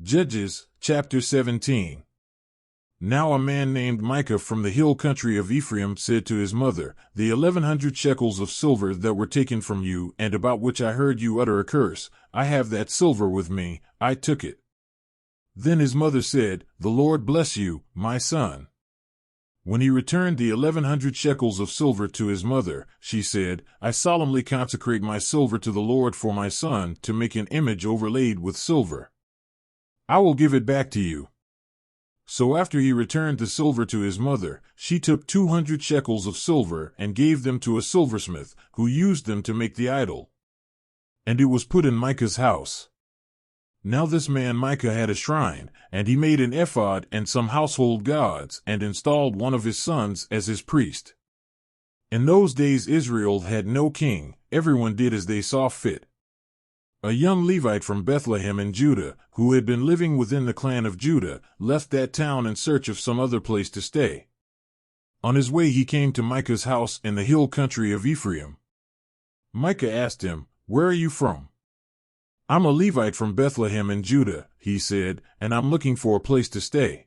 Judges, chapter 17. Now a man named Micah from the hill country of Ephraim said to his mother, The 1,100 shekels of silver that were taken from you, and about which I heard you utter a curse, I have that silver with me, I took it. Then his mother said, The Lord bless you, my son. When he returned the 1,100 shekels of silver to his mother, she said, I solemnly consecrate my silver to the Lord for my son to make an image overlaid with silver. I will give it back to you. So after he returned the silver to his mother, she took 200 shekels of silver and gave them to a silversmith, who used them to make the idol. And it was put in Micah's house. Now this man Micah had a shrine, and he made an ephod and some household gods, and installed one of his sons as his priest. In those days Israel had no king, everyone did as they saw fit. A young Levite from Bethlehem in Judah, who had been living within the clan of Judah, left that town in search of some other place to stay. On his way he came to Micah's house in the hill country of Ephraim. Micah asked him, Where are you from? I'm a Levite from Bethlehem in Judah, he said, and I'm looking for a place to stay.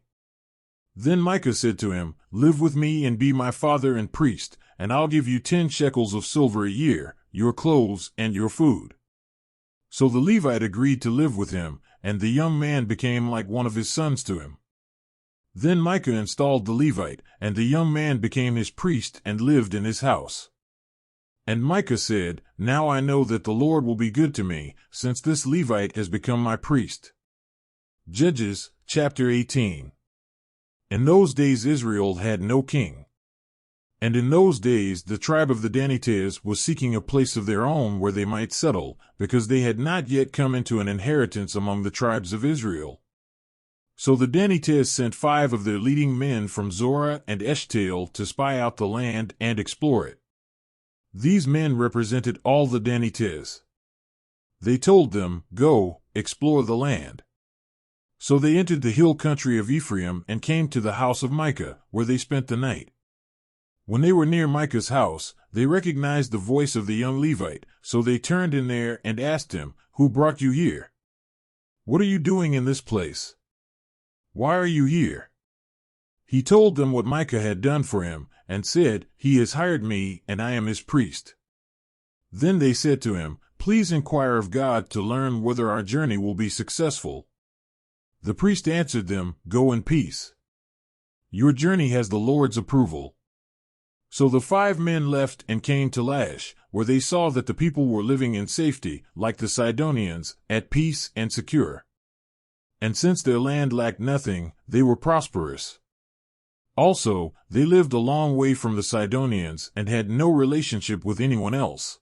Then Micah said to him, Live with me and be my father and priest, and I'll give you 10 shekels of silver a year, your clothes and your food. So the Levite agreed to live with him, and the young man became like one of his sons to him. Then Micah installed the Levite, and the young man became his priest and lived in his house. And Micah said, Now I know that the Lord will be good to me, since this Levite has become my priest. Judges, chapter 18. In those days Israel had no king. And in those days the tribe of the Danites was seeking a place of their own where they might settle, because they had not yet come into an inheritance among the tribes of Israel. So the Danites sent 5 of their leading men from Zorah and Eshtaol to spy out the land and explore it. These men represented all the Danites. They told them, Go, explore the land. So they entered the hill country of Ephraim and came to the house of Micah, where they spent the night. When they were near Micah's house, they recognized the voice of the young Levite, so they turned in there and asked him, Who brought you here? What are you doing in this place? Why are you here? He told them what Micah had done for him, and said, He has hired me, and I am his priest. Then they said to him, Please inquire of God to learn whether our journey will be successful. The priest answered them, Go in peace. Your journey has the Lord's approval. So the 5 men left and came to Laish, where they saw that the people were living in safety, like the Sidonians, at peace and secure. And since their land lacked nothing, they were prosperous. Also, they lived a long way from the Sidonians and had no relationship with anyone else.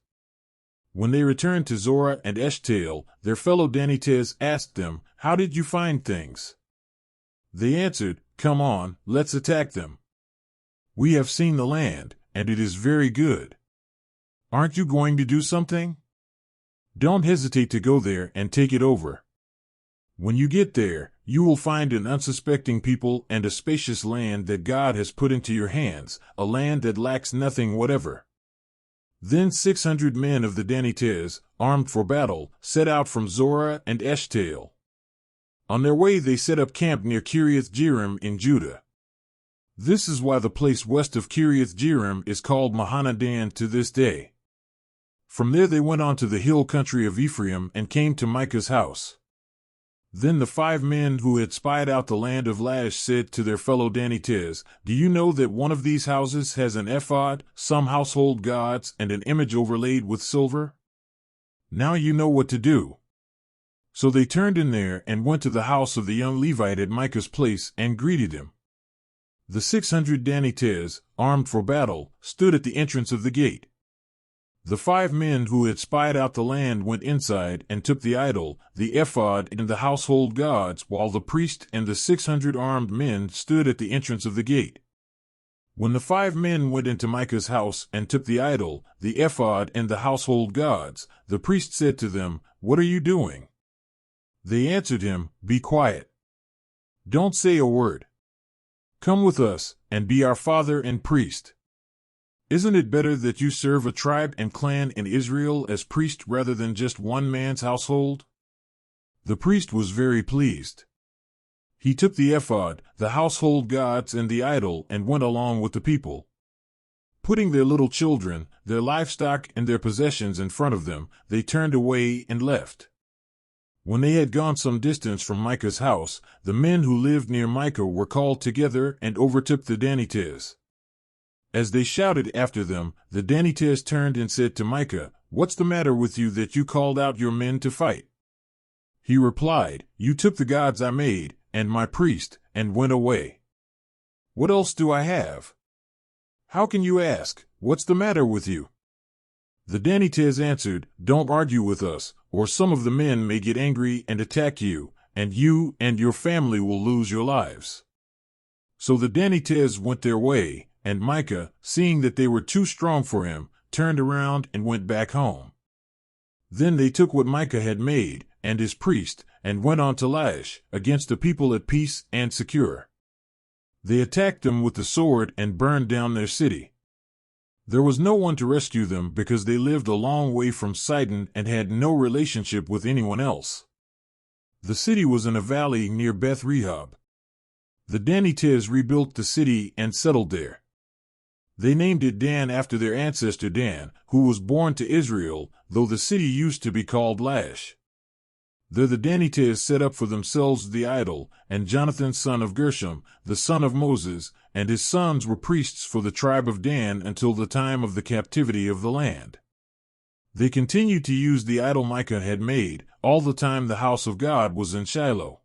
When they returned to Zorah and Eshtaol, their fellow Danites asked them, How did you find things? They answered, Come on, let's attack them. We have seen the land, and it is very good. Aren't you going to do something? Don't hesitate to go there and take it over. When you get there, you will find an unsuspecting people and a spacious land that God has put into your hands, a land that lacks nothing whatever. Then 600 men of the Danites, armed for battle, set out from Zorah and Eshtaol. On their way they set up camp near Kiriath-Jearim in Judah. This is why the place west of Kiriath-Jearim is called Mahanadan to this day. From there they went on to the hill country of Ephraim and came to Micah's house. Then the 5 men who had spied out the land of Laish said to their fellow Danites, Do you know that one of these houses has an ephod, some household gods, and an image overlaid with silver? Now you know what to do. So they turned in there and went to the house of the young Levite at Micah's place and greeted him. The 600 Danites, armed for battle, stood at the entrance of the gate. The 5 men who had spied out the land went inside and took the idol, the ephod, and the household gods, while the priest and the 600 armed men stood at the entrance of the gate. When the 5 men went into Micah's house and took the idol, the ephod, and the household gods, the priest said to them, What are you doing? They answered him, Be quiet. Don't say a word. Come with us, and be our father and priest. Isn't it better that you serve a tribe and clan in Israel as priest rather than just one man's household? The priest was very pleased. He took the ephod, the household gods, and the idol and went along with the people. Putting their little children, their livestock, and their possessions in front of them, they turned away and left. When they had gone some distance from Micah's house, the men who lived near Micah were called together and overtook the Danites. As they shouted after them, the Danites turned and said to Micah, "What's the matter with you that you called out your men to fight?" He replied, "You took the gods I made, and my priest, and went away. What else do I have? How can you ask, 'What's the matter with you?'" The Danites answered, "Don't argue with us, or some of the men may get angry and attack you and your family will lose your lives." So the Danites went their way, and Micah, seeing that they were too strong for him, turned around and went back home. Then they took what Micah had made, and his priest, and went on to Laish, against a people at peace and secure. They attacked them with the sword and burned down their city. There was no one to rescue them because they lived a long way from Sidon and had no relationship with anyone else. The city was in a valley near Beth Rehob. The Danites rebuilt the city and settled there. They named it Dan after their ancestor Dan, who was born to Israel, though the city used to be called Laish. There the Danites set up for themselves the idol, and Jonathan son of Gershom, the son of Moses, and his sons were priests for the tribe of Dan until the time of the captivity of the land. They continued to use the idol Micah had made, all the time the house of God was in Shiloh.